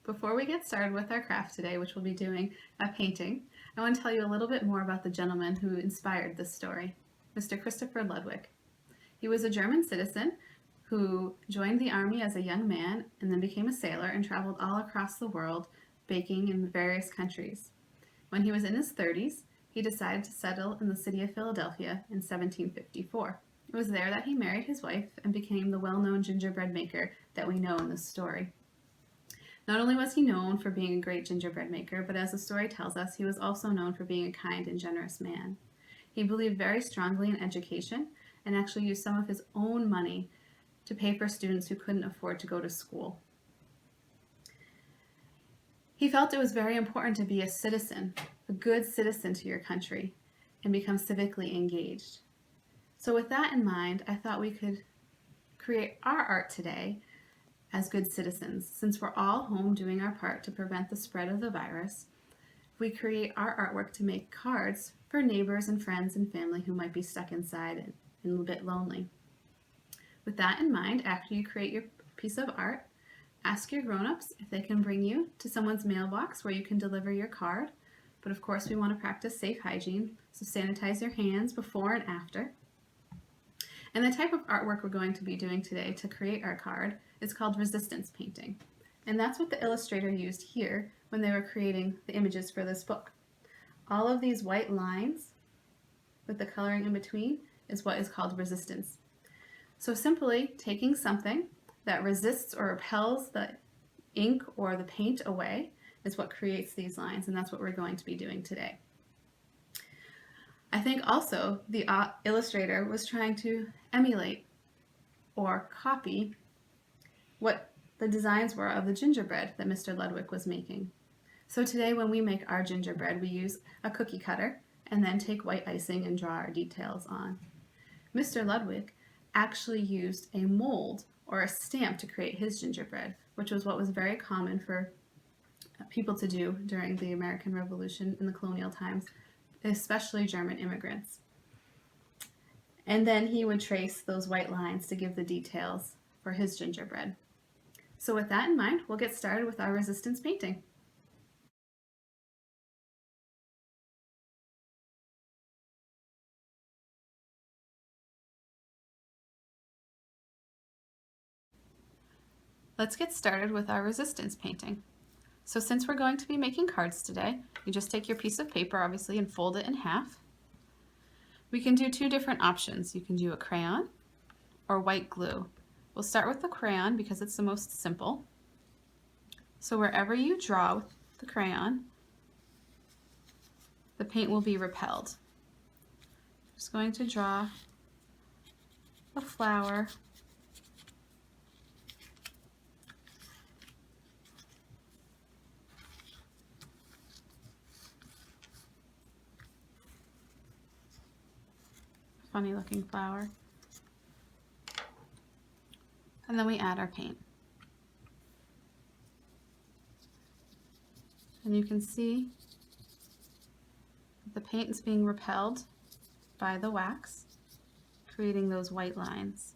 Before we get started with our craft today, which we'll be doing a painting, I want to tell you a little bit more about the gentleman who inspired this story, Mr. Christopher Ludwig. He was a German citizen who joined the army as a young man and then became a sailor and traveled all across the world, baking in various countries. When he was in his 30s, he decided to settle in the city of Philadelphia in 1754. It was there that he married his wife and became the well-known gingerbread maker that we know in this story. Not only was he known for being a great gingerbread maker, but as the story tells us, he was also known for being a kind and generous man. He believed very strongly in education and actually used some of his own money to pay for students who couldn't afford to go to school. He felt it was very important to be a citizen, a good citizen to your country, and become civically engaged. So with that in mind, I thought we could create our art today as good citizens. Since we're all home doing our part to prevent the spread of the virus, we create our artwork to make cards for neighbors and friends and family who might be stuck inside and a bit lonely. With that in mind, after you create your piece of art, ask your grown-ups if they can bring you to someone's mailbox where you can deliver your card. But of course, we want to practice safe hygiene, so sanitize your hands before and after. And the type of artwork we're going to be doing today to create our card is called resistance painting. And that's what the illustrator used here when they were creating the images for this book. All of these white lines with the coloring in between is what is called resistance. So simply taking something that resists or repels the ink or the paint away is what creates these lines, and that's what we're going to be doing today. I think also the illustrator was trying to emulate or copy what the designs were of the gingerbread that Mr. Ludwig was making. So today when we make our gingerbread, we use a cookie cutter and then take white icing and draw our details on. Mr. Ludwig actually used a mold or a stamp to create his gingerbread, which was what was very common for people to do during the American Revolution in the colonial times, especially German immigrants. And then he would trace those white lines to give the details for his gingerbread. So with that in mind, we'll get started with our resistance painting. Let's get started with our resistance painting. So since we're going to be making cards today, you just take your piece of paper, obviously, and fold it in half. We can do two different options. You can do a crayon or white glue. We'll start with the crayon because it's the most simple. So wherever you draw with the crayon, the paint will be repelled. Just going to draw a flower. Funny looking flower. And then we add our paint. And you can see the paint is being repelled by the wax, creating those white lines.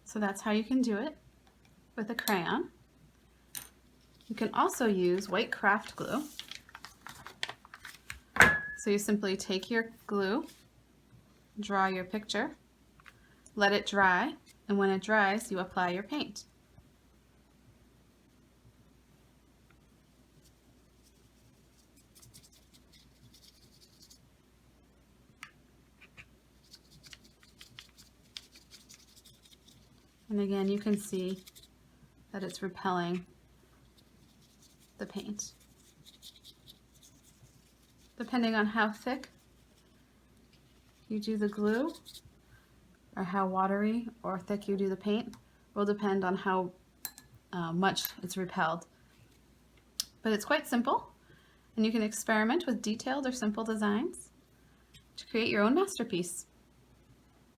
So that's how you can do it with a crayon. You can also use white craft glue. So you simply take your glue, draw your picture, let it dry, and when it dries, you apply your paint. And again, you can see that it's repelling the paint. Depending on how thick you do the glue or how watery or thick you do the paint will depend on how much it's repelled. But it's quite simple, and you can experiment with detailed or simple designs. to create your own masterpiece.